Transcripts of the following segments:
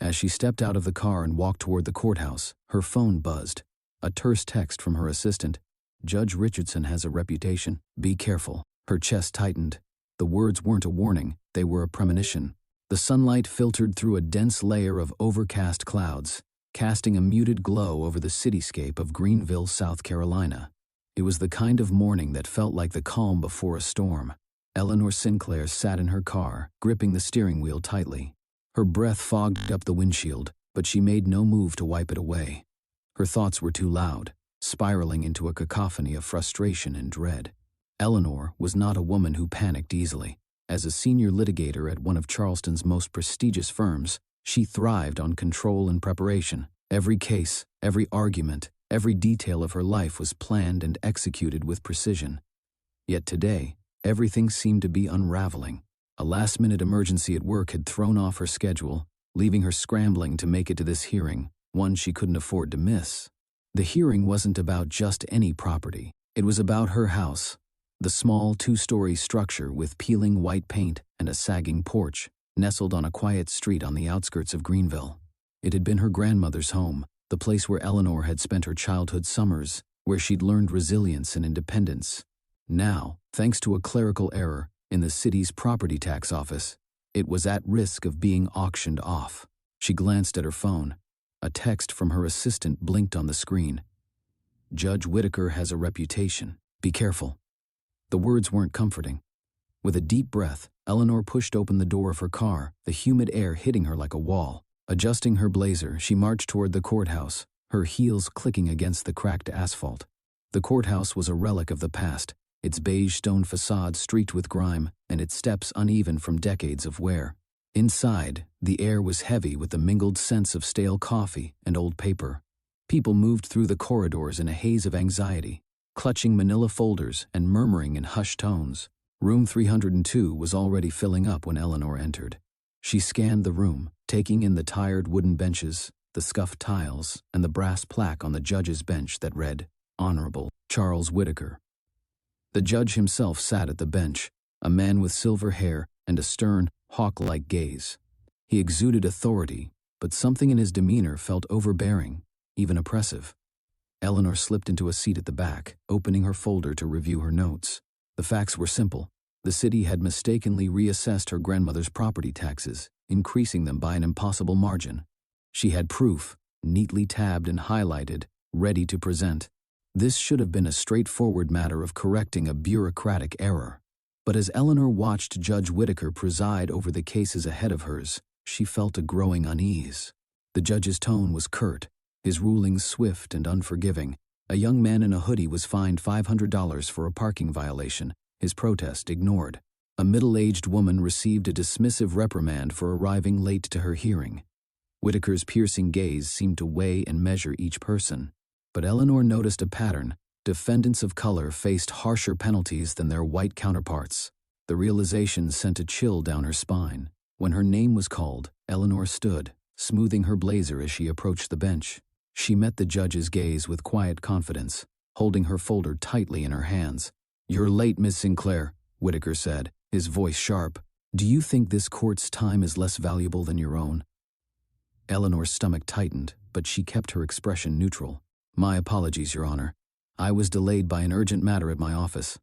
As she stepped out of the car and walked toward the courthouse, her phone buzzed. A terse text from her assistant. "Judge Richardson has a reputation. Be careful." Her chest tightened. The words weren't a warning, they were a premonition. The sunlight filtered through a dense layer of overcast clouds, casting a muted glow over the cityscape of Greenville, South Carolina. It was the kind of morning that felt like the calm before a storm. Eleanor Sinclair sat in her car, gripping the steering wheel tightly. Her breath fogged up the windshield, but she made no move to wipe it away. Her thoughts were too loud, spiraling into a cacophony of frustration and dread. Eleanor was not a woman who panicked easily. As a senior litigator at one of Charleston's most prestigious firms, she thrived on control and preparation. Every case, every argument, every detail of her life was planned and executed with precision. Yet today, everything seemed to be unraveling. A last-minute emergency at work had thrown off her schedule, leaving her scrambling to make it to this hearing, one she couldn't afford to miss. The hearing wasn't about just any property. It was about her house, the small two-story structure with peeling white paint and a sagging porch, nestled on a quiet street on the outskirts of Greenville. It had been her grandmother's home, the place where Eleanor had spent her childhood summers, where she'd learned resilience and independence. Now, thanks to a clerical error in the city's property tax office, it was at risk of being auctioned off. She glanced at her phone. A text from her assistant blinked on the screen. "Judge Whittaker has a reputation. Be careful." The words weren't comforting. With a deep breath, Eleanor pushed open the door of her car, the humid air hitting her like a wall. Adjusting her blazer, she marched toward the courthouse, her heels clicking against the cracked asphalt. The courthouse was a relic of the past, its beige stone facade streaked with grime and its steps uneven from decades of wear. Inside, the air was heavy with the mingled scents of stale coffee and old paper. People moved through the corridors in a haze of anxiety, clutching manila folders and murmuring in hushed tones. Room 302 was already filling up when Eleanor entered. She scanned the room, taking in the tired wooden benches, the scuffed tiles, and the brass plaque on the judge's bench that read, "Honorable Charles Whittaker." The judge himself sat at the bench, a man with silver hair and a stern, hawk-like gaze. He exuded authority, but something in his demeanor felt overbearing, even oppressive. Eleanor slipped into a seat at the back, opening her folder to review her notes. The facts were simple. The city had mistakenly reassessed her grandmother's property taxes, increasing them by an impossible margin. She had proof, neatly tabbed and highlighted, ready to present. This should have been a straightforward matter of correcting a bureaucratic error. But as Eleanor watched Judge Whittaker preside over the cases ahead of hers, she felt a growing unease. The judge's tone was curt, his rulings swift and unforgiving. A young man in a hoodie was fined $500 for a parking violation, his protest ignored. A middle-aged woman received a dismissive reprimand for arriving late to her hearing. Whittaker's piercing gaze seemed to weigh and measure each person. But Eleanor noticed a pattern. Defendants of color faced harsher penalties than their white counterparts. The realization sent a chill down her spine. When her name was called, Eleanor stood, smoothing her blazer as she approached the bench. She met the judge's gaze with quiet confidence, holding her folder tightly in her hands. "You're late, Miss Sinclair," Whittaker said, his voice sharp. "Do you think this court's time is less valuable than your own?" Eleanor's stomach tightened, but she kept her expression neutral. "My apologies, Your Honor. I was delayed by an urgent matter at my office."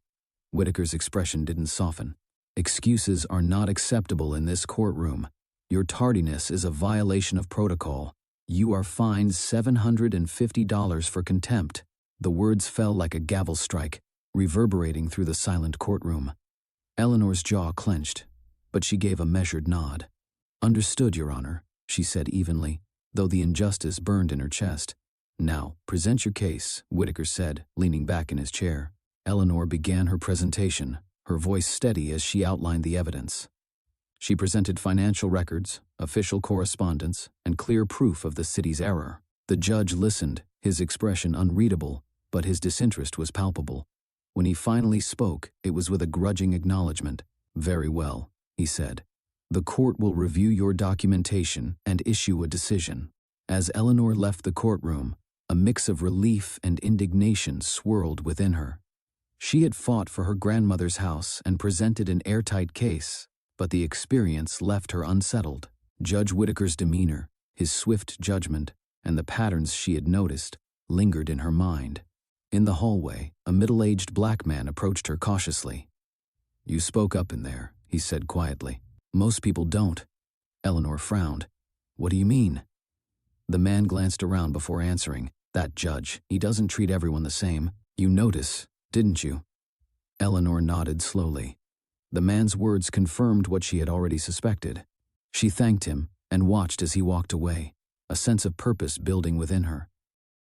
Whittaker's expression didn't soften. "Excuses are not acceptable in this courtroom. Your tardiness is a violation of protocol. You are fined $750 for contempt." The words fell like a gavel strike, reverberating through the silent courtroom. Eleanor's jaw clenched, but she gave a measured nod. "Understood, Your Honor," she said evenly, though the injustice burned in her chest. "Now, present your case," Whittaker said, leaning back in his chair. Eleanor began her presentation, her voice steady as she outlined the evidence. She presented financial records, official correspondence, and clear proof of the city's error. The judge listened, his expression unreadable, but his disinterest was palpable. When he finally spoke, it was with a grudging acknowledgement. "Very well," he said. "The court will review your documentation and issue a decision." As Eleanor left the courtroom, a mix of relief and indignation swirled within her. She had fought for her grandmother's house and presented an airtight case, but the experience left her unsettled. Judge Whittaker's demeanor, His swift judgment, and the patterns she had noticed, lingered in her mind. In the hallway, a middle-aged black man approached her cautiously. "You spoke up in there," he said quietly. "Most people don't." Eleanor frowned. "What do you mean?" The man glanced around before answering. "That judge, he doesn't treat everyone the same. You notice, didn't you?" Eleanor nodded slowly. The man's words confirmed what she had already suspected. She thanked him and watched as he walked away, a sense of purpose building within her.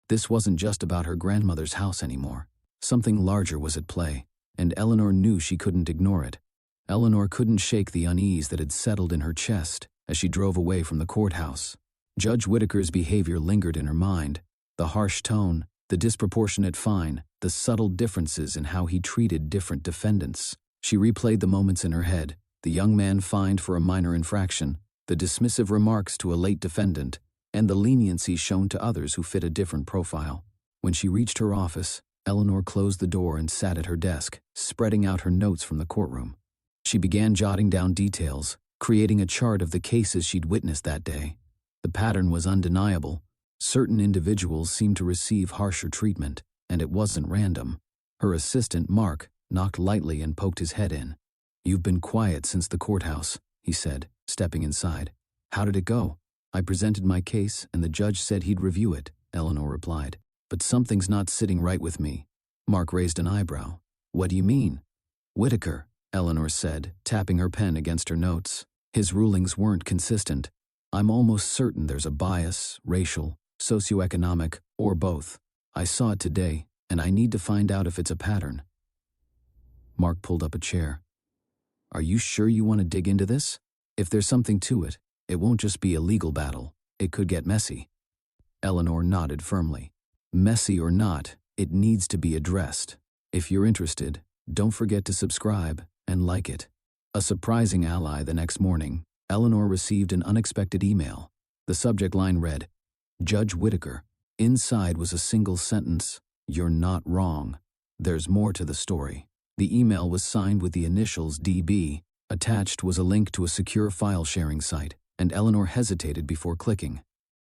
This wasn't just about her grandmother's house anymore. Something larger was at play, and Eleanor knew she couldn't ignore it. Eleanor couldn't shake the unease that had settled in her chest as she drove away from the courthouse. Judge Whitaker's behavior lingered in her mind. The harsh tone, the disproportionate fine, the subtle differences in how he treated different defendants. She replayed the moments in her head, the young man fined for a minor infraction, the dismissive remarks to a late defendant, and the leniency shown to others who fit a different profile. When she reached her office, Eleanor closed the door and sat at her desk, spreading out her notes from the courtroom. She began jotting down details, creating a chart of the cases she'd witnessed that day. The pattern was undeniable. Certain individuals seemed to receive harsher treatment, and it wasn't random. Her assistant, Mark, knocked lightly and poked his head in. "You've been quiet since the courthouse," he said, stepping inside. "How did it go?" "I presented my case, and the judge said he'd review it," Eleanor replied. "But something's not sitting right with me." Mark raised an eyebrow. "What do you mean?" "Whitaker," Eleanor said, tapping her pen against her notes. "His rulings weren't consistent. I'm almost certain there's a bias, racial, socioeconomic, or both. I saw it today, and I need to find out if it's a pattern." Mark pulled up a chair. "Are you sure you want to dig into this? If there's something to it, it won't just be a legal battle. It could get messy." Eleanor nodded firmly. "Messy or not, it needs to be addressed. If you're interested, don't forget to subscribe and like it." A surprising ally the next morning, Eleanor received an unexpected email. The subject line read, "Judge Whitaker." Inside was a single sentence, "You're not wrong. There's more to the story." The email was signed with the initials DB. Attached was a link to a secure file-sharing site, and Eleanor hesitated before clicking.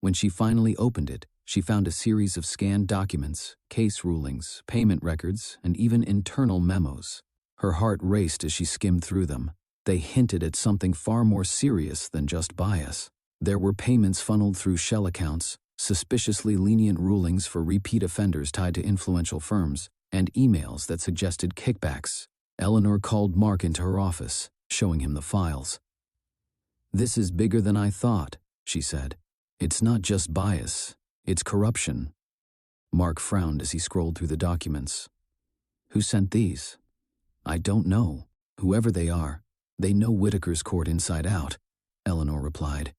When she finally opened it, she found a series of scanned documents, case rulings, payment records, and even internal memos. Her heart raced as she skimmed through them. They hinted at something far more serious than just bias. There were payments funneled through shell accounts, suspiciously lenient rulings for repeat offenders tied to influential firms, and emails that suggested kickbacks. Eleanor called Mark into her office, showing him the files. "This is bigger than I thought," she said. "It's not just bias, it's corruption." Mark frowned as he scrolled through the documents. "Who sent these?" "I don't know. Whoever they are, they know Whitaker's court inside out," Eleanor replied.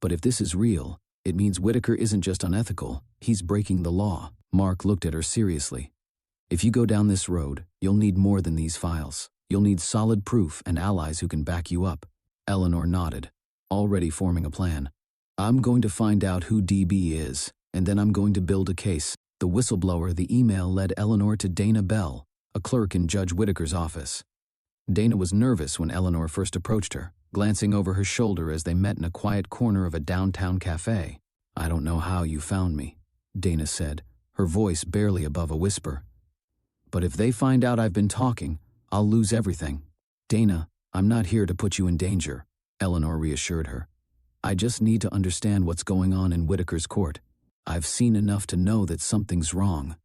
"But if this is real, it means Whitaker isn't just unethical, he's breaking the law." Mark looked at her seriously. "If you go down this road, you'll need more than these files. You'll need solid proof and allies who can back you up." Eleanor nodded, already forming a plan. "I'm going to find out who DB is, and then I'm going to build a case." The whistleblower, the email led Eleanor to Dana Bell, a clerk in Judge Whitaker's office. Dana was nervous when Eleanor first approached her, glancing over her shoulder as they met in a quiet corner of a downtown cafe. "I don't know how you found me," Dana said, her voice barely above a whisper. "But if they find out I've been talking, I'll lose everything." "Dana, I'm not here to put you in danger," Eleanor reassured her. "I just need to understand what's going on in Whitaker's court. I've seen enough to know that something's wrong."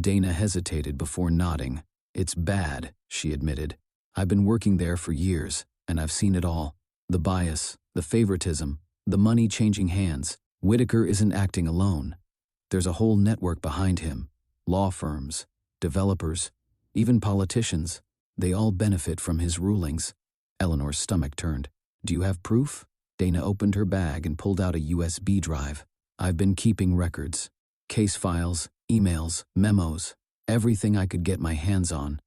Dana hesitated before nodding. "It's bad," she admitted. "I've been working there for years, and I've seen it all. The bias, the favoritism, the money changing hands. Whitaker isn't acting alone. There's a whole network behind him. Law firms, developers, even politicians. They all benefit from his rulings." Eleanor's stomach turned. "Do you have proof?" Dana opened her bag and pulled out a USB drive. "I've been keeping records. Case files, emails, memos, everything I could get my hands on.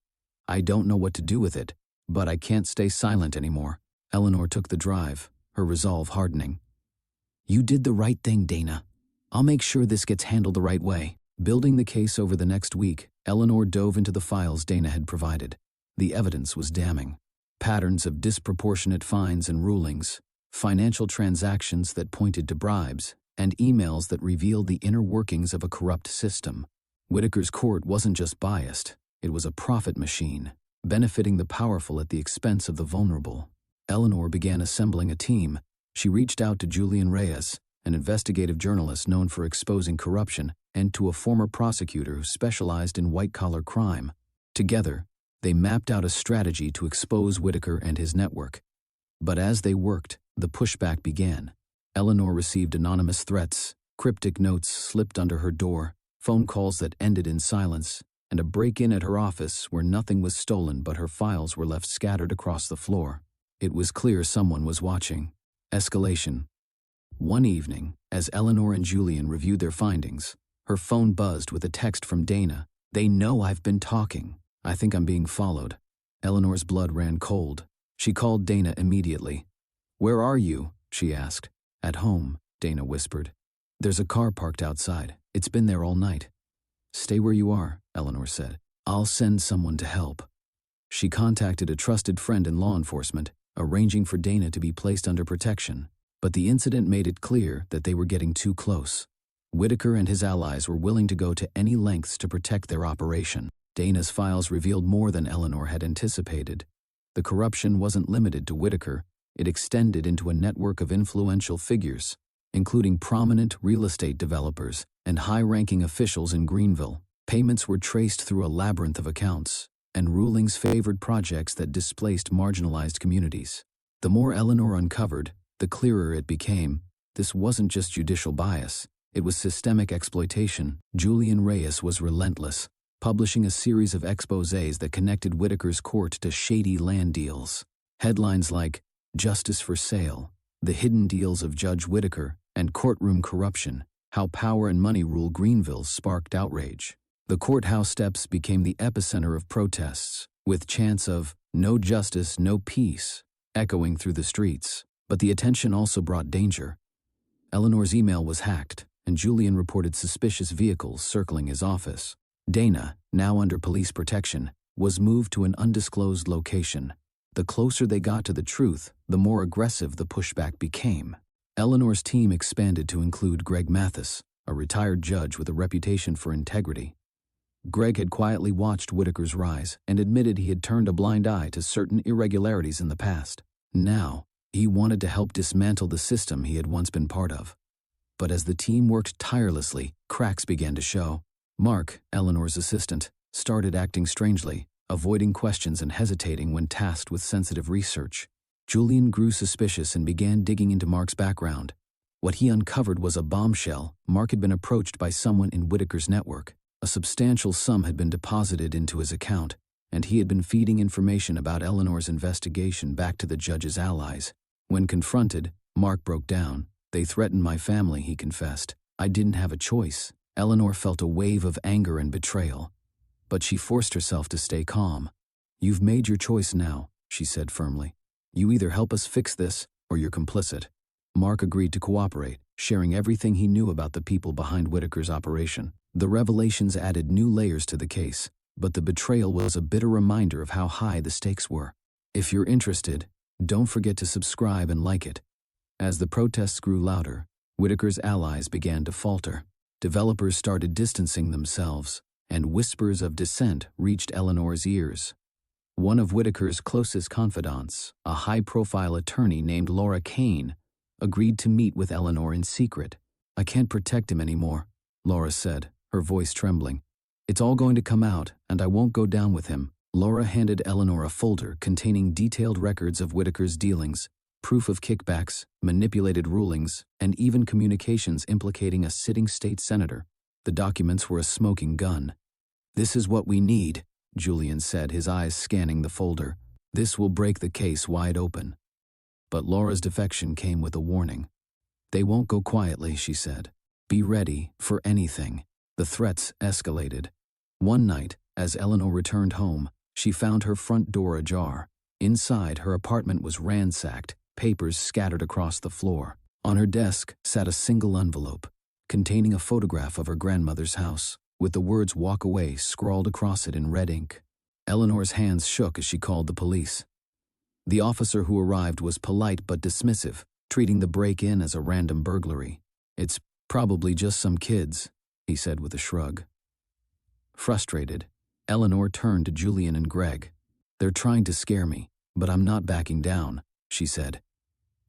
I don't know what to do with it, but I can't stay silent anymore." Eleanor took the drive, her resolve hardening. "You did the right thing, Dana. I'll make sure this gets handled the right way." Building the case over the next week, Eleanor dove into the files Dana had provided. The evidence was damning. Patterns of disproportionate fines and rulings, financial transactions that pointed to bribes, and emails that revealed the inner workings of a corrupt system. Whitaker's court wasn't just biased, it was a profit machine, benefiting the powerful at the expense of the vulnerable. Eleanor began assembling a team. She reached out to Julian Reyes, an investigative journalist known for exposing corruption, and to a former prosecutor who specialized in white-collar crime. Together, they mapped out a strategy to expose Whitaker and his network. But as they worked, the pushback began. Eleanor received anonymous threats, cryptic notes slipped under her door, phone calls that ended in silence, and a break-in at her office where nothing was stolen but her files were left scattered across the floor. It was clear someone was watching. Escalation. One evening, as Eleanor and Julian reviewed their findings, her phone buzzed with a text from Dana. "They know I've been talking. I think I'm being followed." Eleanor's blood ran cold. She called Dana immediately. "Where are you?" she asked. "At home," Dana whispered. "There's a car parked outside. It's been there all night." "Stay where you are," Eleanor said. "I'll send someone to help." She contacted a trusted friend in law enforcement, arranging for Dana to be placed under protection. But the incident made it clear that they were getting too close. Whitaker and his allies were willing to go to any lengths to protect their operation. Dana's files revealed more than Eleanor had anticipated. The corruption wasn't limited to Whitaker. It extended into a network of influential figures, including prominent real estate developers and high-ranking officials in Greenville. Payments were traced through a labyrinth of accounts, and rulings favored projects that displaced marginalized communities. The more Eleanor uncovered, the clearer it became. This wasn't just judicial bias, it was systemic exploitation. Julian Reyes was relentless, publishing a series of exposés that connected Whitaker's court to shady land deals. Headlines like, "Justice for Sale," "The Hidden Deals of Judge Whitaker," and "Courtroom Corruption, How Power and Money Rule Greenville" sparked outrage. The courthouse steps became the epicenter of protests, with chants of, "No justice, no peace," echoing through the streets. But the attention also brought danger. Eleanor's email was hacked, and Julian reported suspicious vehicles circling his office. Dana, now under police protection, was moved to an undisclosed location. The closer they got to the truth, the more aggressive the pushback became. Eleanor's team expanded to include Greg Mathis, a retired judge with a reputation for integrity. Greg had quietly watched Whitaker's rise and admitted he had turned a blind eye to certain irregularities in the past. Now, he wanted to help dismantle the system he had once been part of. But as the team worked tirelessly, cracks began to show. Mark, Eleanor's assistant, started acting strangely, avoiding questions and hesitating when tasked with sensitive research. Julian grew suspicious and began digging into Mark's background. What he uncovered was a bombshell. Mark had been approached by someone in Whitaker's network. A substantial sum had been deposited into his account, and he had been feeding information about Eleanor's investigation back to the judge's allies. When confronted, Mark broke down. "They threatened my family," he confessed. "I didn't have a choice." Eleanor felt a wave of anger and betrayal, but she forced herself to stay calm. "You've made your choice now," she said firmly. "You either help us fix this, or you're complicit." Mark agreed to cooperate, sharing everything he knew about the people behind Whitaker's operation. The revelations added new layers to the case, but the betrayal was a bitter reminder of how high the stakes were. If you're interested, don't forget to subscribe and like it. As the protests grew louder, Whitaker's allies began to falter. Developers started distancing themselves, and whispers of dissent reached Eleanor's ears. One of Whitaker's closest confidants, a high-profile attorney named Laura Kane, agreed to meet with Eleanor in secret. "I can't protect him anymore," Laura said, her voice trembling. "It's all going to come out, and I won't go down with him." Laura handed Eleanor a folder containing detailed records of Whitaker's dealings, proof of kickbacks, manipulated rulings, and even communications implicating a sitting state senator. The documents were a smoking gun. "This is what we need," Julian said, his eyes scanning the folder. "This will break the case wide open." But Laura's defection came with a warning. "They won't go quietly," she said. "Be ready for anything." The threats escalated. One night, as Eleanor returned home, she found her front door ajar. Inside, her apartment was ransacked, papers scattered across the floor. On her desk sat a single envelope, containing a photograph of her grandmother's house, with the words "Walk Away" scrawled across it in red ink. Eleanor's hands shook as she called the police. The officer who arrived was polite but dismissive, treating the break-in as a random burglary. "It's probably just some kids," he said with a shrug. Frustrated, Eleanor turned to Julian and Greg. "They're trying to scare me, but I'm not backing down," she said.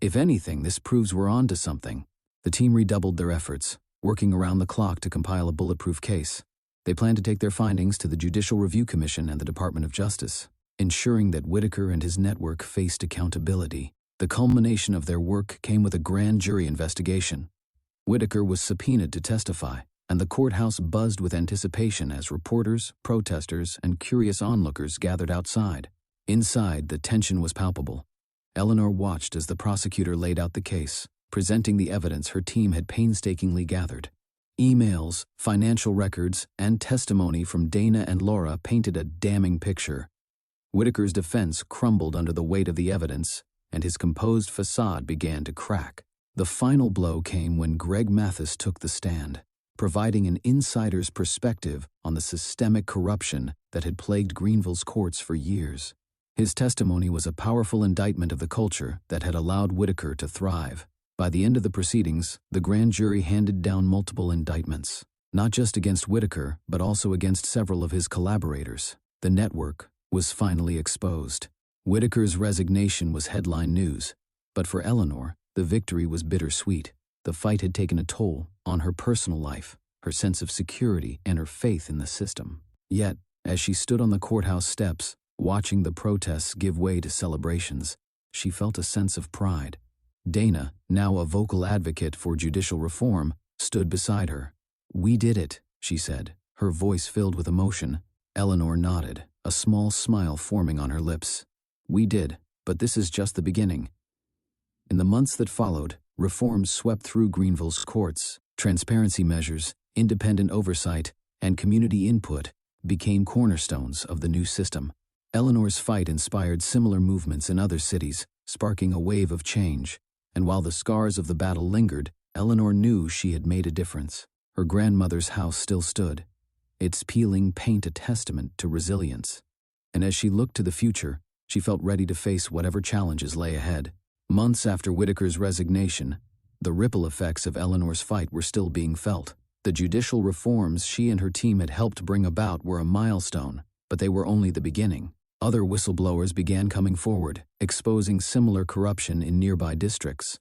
"If anything, this proves we're on to something." The team redoubled their efforts, working around the clock to compile a bulletproof case. They plan to take their findings to the Judicial Review Commission and the Department of Justice, ensuring that Whitaker and his network faced accountability. The culmination of their work came with a grand jury investigation. Whitaker was subpoenaed to testify, and the courthouse buzzed with anticipation as reporters, protesters, and curious onlookers gathered outside. Inside, the tension was palpable. Eleanor watched as the prosecutor laid out the case, presenting the evidence her team had painstakingly gathered. Emails, financial records, and testimony from Dana and Laura painted a damning picture. Whitaker's defense crumbled under the weight of the evidence, and his composed facade began to crack. The final blow came when Greg Mathis took the stand, providing an insider's perspective on the systemic corruption that had plagued Greenville's courts for years. His testimony was a powerful indictment of the culture that had allowed Whitaker to thrive. By the end of the proceedings, the grand jury handed down multiple indictments, not just against Whitaker, but also against several of his collaborators. The network was finally exposed. Whitaker's resignation was headline news, but for Eleanor, the victory was bittersweet. The fight had taken a toll on her personal life, her sense of security, and her faith in the system. Yet, as she stood on the courthouse steps, watching the protests give way to celebrations, she felt a sense of pride. Dana, now a vocal advocate for judicial reform, stood beside her. "We did it," she said, her voice filled with emotion. Eleanor nodded, a small smile forming on her lips. "We did, but this is just the beginning." In the months that followed, reforms swept through Greenville's courts. Transparency measures, independent oversight, and community input became cornerstones of the new system. Eleanor's fight inspired similar movements in other cities, sparking a wave of change. And while the scars of the battle lingered, Eleanor knew she had made a difference. Her grandmother's house still stood, its peeling paint a testament to resilience. And as she looked to the future, she felt ready to face whatever challenges lay ahead. Months after Whitaker's resignation, the ripple effects of Eleanor's fight were still being felt. The judicial reforms she and her team had helped bring about were a milestone, but they were only the beginning. Other whistleblowers began coming forward, exposing similar corruption in nearby districts.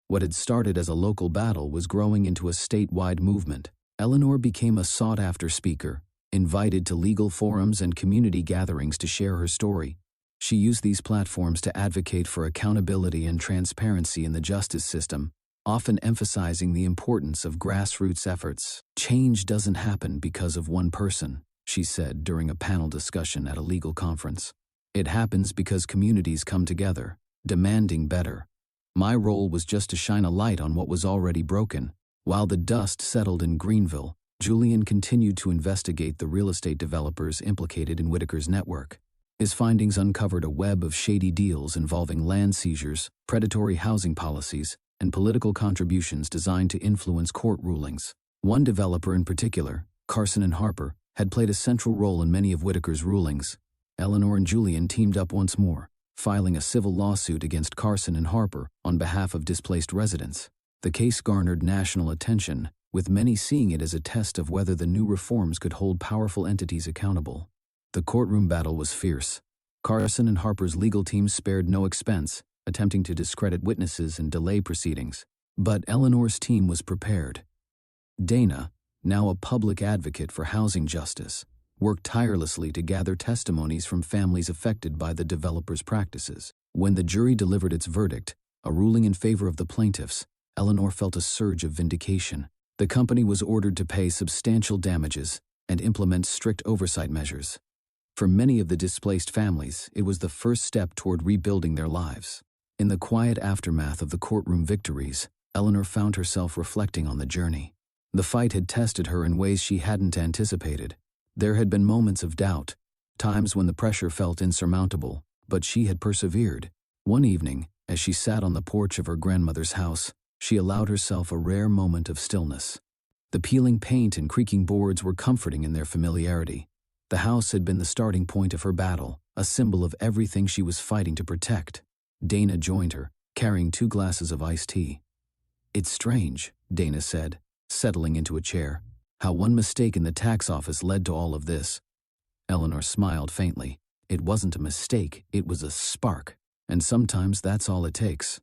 What had started as a local battle was growing into a statewide movement. Eleanor became a sought-after speaker, invited to legal forums and community gatherings to share her story. She used these platforms to advocate for accountability and transparency in the justice system, often emphasizing the importance of grassroots efforts. "Change doesn't happen because of one person," she said during a panel discussion at a legal conference. "It happens because communities come together, demanding better." My role was just to shine a light on what was already broken. While the dust settled in Greenville, Julian continued to investigate the real estate developers implicated in Whitaker's network. His findings uncovered a web of shady deals involving land seizures, predatory housing policies, and political contributions designed to influence court rulings. One developer in particular, Carson and Harper, had played a central role in many of Whitaker's rulings. Eleanor and Julian teamed up once more, filing a civil lawsuit against Carson and Harper on behalf of displaced residents. The case garnered national attention, with many seeing it as a test of whether the new reforms could hold powerful entities accountable. The courtroom battle was fierce. Carson and Harper's legal teams spared no expense, attempting to discredit witnesses and delay proceedings. But Eleanor's team was prepared. Dana, now a public advocate for housing justice, worked tirelessly to gather testimonies from families affected by the developers' practices. When the jury delivered its verdict, a ruling in favor of the plaintiffs, Eleanor felt a surge of vindication. The company was ordered to pay substantial damages and implement strict oversight measures. For many of the displaced families, it was the first step toward rebuilding their lives. In the quiet aftermath of the courtroom victories, Eleanor found herself reflecting on the journey. The fight had tested her in ways she hadn't anticipated. There had been moments of doubt, times when the pressure felt insurmountable, but she had persevered. One evening, as she sat on the porch of her grandmother's house, she allowed herself a rare moment of stillness. The peeling paint and creaking boards were comforting in their familiarity. The house had been the starting point of her battle, a symbol of everything she was fighting to protect. Dana joined her, carrying 2 glasses of iced tea. "It's strange," Dana said, settling into a chair. How one mistake in the tax office led to all of this. Eleanor smiled faintly. It wasn't a mistake, it was a spark. And sometimes that's all it takes.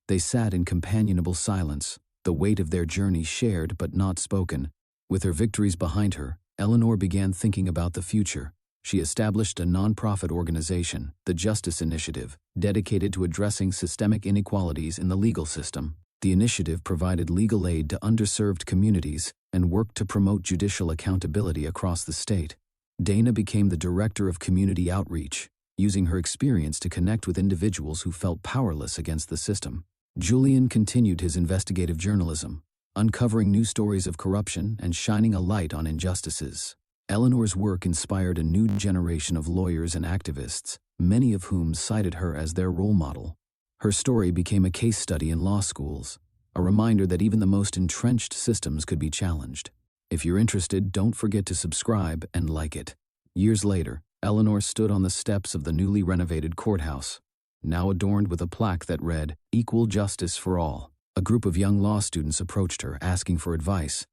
They sat in companionable silence, the weight of their journey shared but not spoken. With her victories behind her, Eleanor began thinking about the future. She established a non-profit organization, the Justice Initiative, dedicated to addressing systemic inequalities in the legal system. The initiative provided legal aid to underserved communities and worked to promote judicial accountability across the state. Dana became the director of community outreach, using her experience to connect with individuals who felt powerless against the system. Julian continued his investigative journalism, uncovering new stories of corruption and shining a light on injustices. Eleanor's work inspired a new generation of lawyers and activists, many of whom cited her as their role model. Her story became a case study in law schools, a reminder that even the most entrenched systems could be challenged. If you're interested, don't forget to subscribe and like it. Years later, Eleanor stood on the steps of the newly renovated courthouse, now adorned with a plaque that read, "Equal Justice for All." A group of young law students approached her, asking for advice.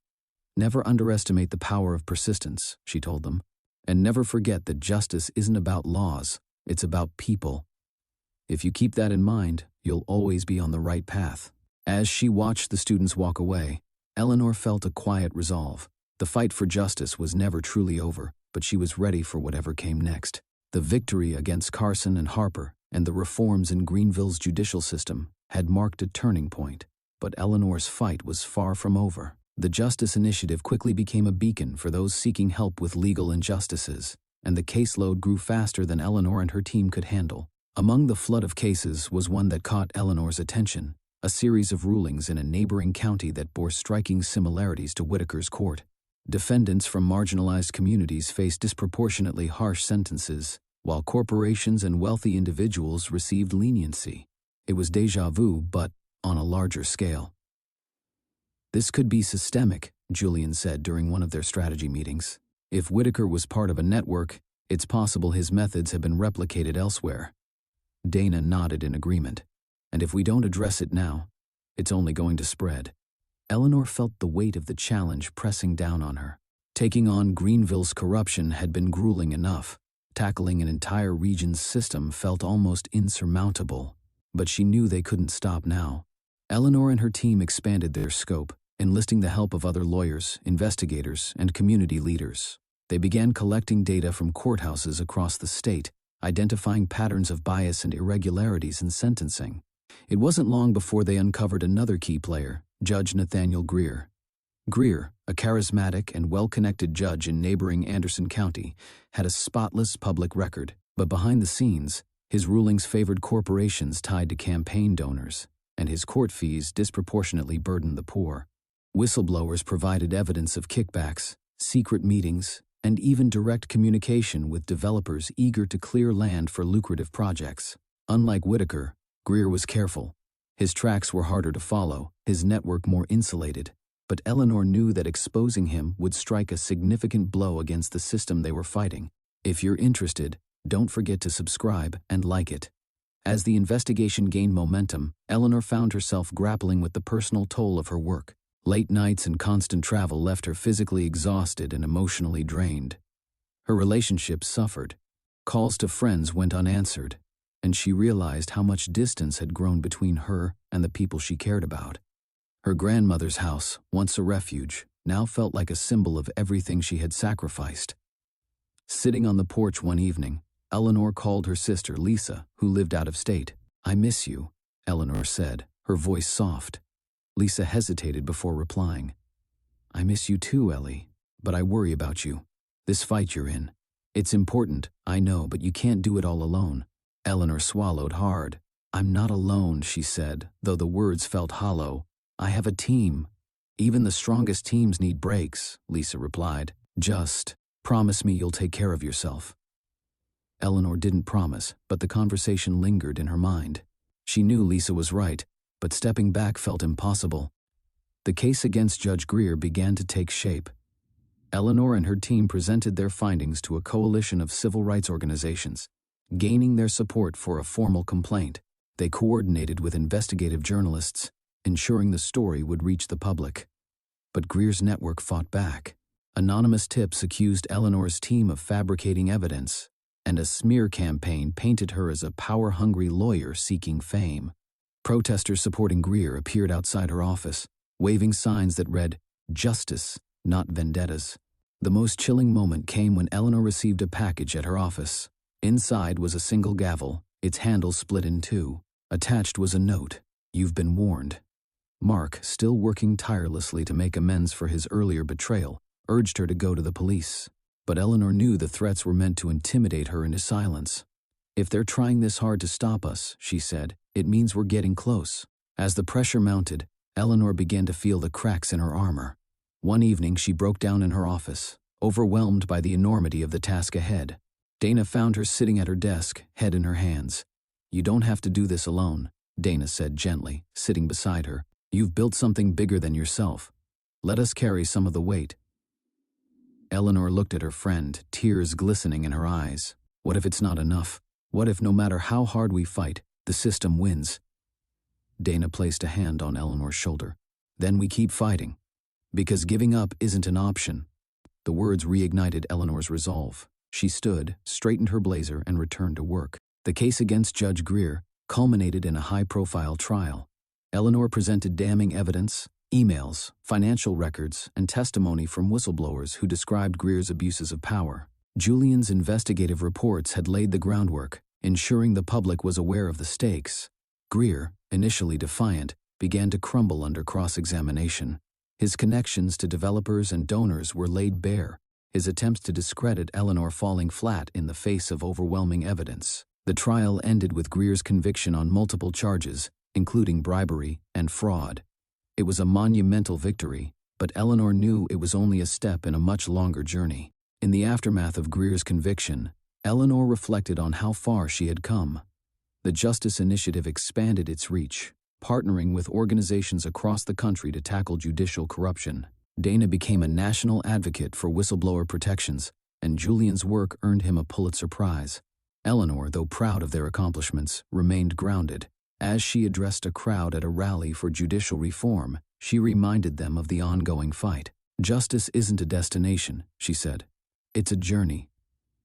"Never underestimate the power of persistence," she told them, "and never forget that justice isn't about laws, it's about people. If you keep that in mind, you'll always be on the right path." As she watched the students walk away, Eleanor felt a quiet resolve. The fight for justice was never truly over, but she was ready for whatever came next. The victory against Carson and Harper and the reforms in Greenville's judicial system had marked a turning point, but Eleanor's fight was far from over. The Justice Initiative quickly became a beacon for those seeking help with legal injustices, and the caseload grew faster than Eleanor and her team could handle. Among the flood of cases was one that caught Eleanor's attention, a series of rulings in a neighboring county that bore striking similarities to Whitaker's court. Defendants from marginalized communities faced disproportionately harsh sentences, while corporations and wealthy individuals received leniency. It was déjà vu, but on a larger scale. "This could be systemic," Julian said during one of their strategy meetings. "If Whitaker was part of a network, it's possible his methods have been replicated elsewhere." Dana nodded in agreement. "And if we don't address it now, it's only going to spread." Eleanor felt the weight of the challenge pressing down on her. Taking on Greenville's corruption had been grueling enough. Tackling an entire region's system felt almost insurmountable, but she knew they couldn't stop now. Eleanor and her team expanded their scope, enlisting the help of other lawyers, investigators, and community leaders. They began collecting data from courthouses across the state, identifying patterns of bias and irregularities in sentencing. It wasn't long before they uncovered another key player, Judge Nathaniel Greer. Greer, a charismatic and well-connected judge in neighboring Anderson County, had a spotless public record, but behind the scenes, his rulings favored corporations tied to campaign donors, and his court fees disproportionately burdened the poor. Whistleblowers provided evidence of kickbacks, secret meetings, and even direct communication with developers eager to clear land for lucrative projects. Unlike Whitaker, Greer was careful. His tracks were harder to follow, his network more insulated, but Eleanor knew that exposing him would strike a significant blow against the system they were fighting. If you're interested, don't forget to subscribe and like it. As the investigation gained momentum, Eleanor found herself grappling with the personal toll of her work. Late nights and constant travel left her physically exhausted and emotionally drained. Her relationships suffered. Calls to friends went unanswered, and she realized how much distance had grown between her and the people she cared about. Her grandmother's house, once a refuge, now felt like a symbol of everything she had sacrificed. Sitting on the porch one evening, Eleanor called her sister Lisa, who lived out of state. "I miss you," Eleanor said, her voice soft. Lisa hesitated before replying. "I miss you too, Ellie, but I worry about you. This fight you're in. It's important, I know, but you can't do it all alone." Eleanor swallowed hard. "I'm not alone," she said, though the words felt hollow. "I have a team." "Even the strongest teams need breaks," Lisa replied. "Just promise me you'll take care of yourself." Eleanor didn't promise, but the conversation lingered in her mind. She knew Lisa was right, but stepping back felt impossible. The case against Judge Greer began to take shape. Eleanor and her team presented their findings to a coalition of civil rights organizations, gaining their support for a formal complaint. They coordinated with investigative journalists, ensuring the story would reach the public. But Greer's network fought back. Anonymous tips accused Eleanor's team of fabricating evidence, and a smear campaign painted her as a power-hungry lawyer seeking fame. Protesters supporting Greer appeared outside her office, waving signs that read, "Justice, not vendettas." The most chilling moment came when Eleanor received a package at her office. Inside was a single gavel, its handle split in two. Attached was a note, "You've been warned." Mark, still working tirelessly to make amends for his earlier betrayal, urged her to go to the police. But Eleanor knew the threats were meant to intimidate her into silence. "If they're trying this hard to stop us," she said, "it means we're getting close." As the pressure mounted, Eleanor began to feel the cracks in her armor. One evening she broke down in her office, overwhelmed by the enormity of the task ahead. Dana found her sitting at her desk, head in her hands. "You don't have to do this alone," Dana said gently, sitting beside her. "You've built something bigger than yourself. Let us carry some of the weight." Eleanor looked at her friend, tears glistening in her eyes. What if it's not enough? What if no matter how hard we fight, the system wins? Dana placed a hand on Eleanor's shoulder. "Then we keep fighting. Because giving up isn't an option." The words reignited Eleanor's resolve. She stood, straightened her blazer, and returned to work. The case against Judge Greer culminated in a high-profile trial. Eleanor presented damning evidence, emails, financial records, and testimony from whistleblowers who described Greer's abuses of power. Julian's investigative reports had laid the groundwork, ensuring the public was aware of the stakes. Greer, initially defiant, began to crumble under cross-examination. His connections to developers and donors were laid bare, his attempts to discredit Eleanor falling flat in the face of overwhelming evidence. The trial ended with Greer's conviction on multiple charges, including bribery and fraud. It was a monumental victory, but Eleanor knew it was only a step in a much longer journey. In the aftermath of Greer's conviction, Eleanor reflected on how far she had come. The Justice Initiative expanded its reach, partnering with organizations across the country to tackle judicial corruption. Dana became a national advocate for whistleblower protections, and Julian's work earned him a Pulitzer Prize. Eleanor, though proud of their accomplishments, remained grounded. As she addressed a crowd at a rally for judicial reform, she reminded them of the ongoing fight. "Justice isn't a destination," she said. "It's a journey.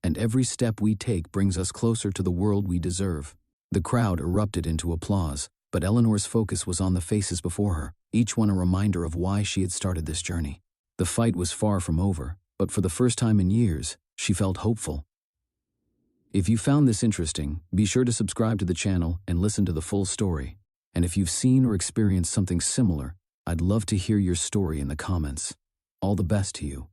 And every step we take brings us closer to the world we deserve." The crowd erupted into applause, but Eleanor's focus was on the faces before her, each one a reminder of why she had started this journey. The fight was far from over, but for the first time in years, she felt hopeful. If you found this interesting, be sure to subscribe to the channel and listen to the full story. And if you've seen or experienced something similar, I'd love to hear your story in the comments. All the best to you.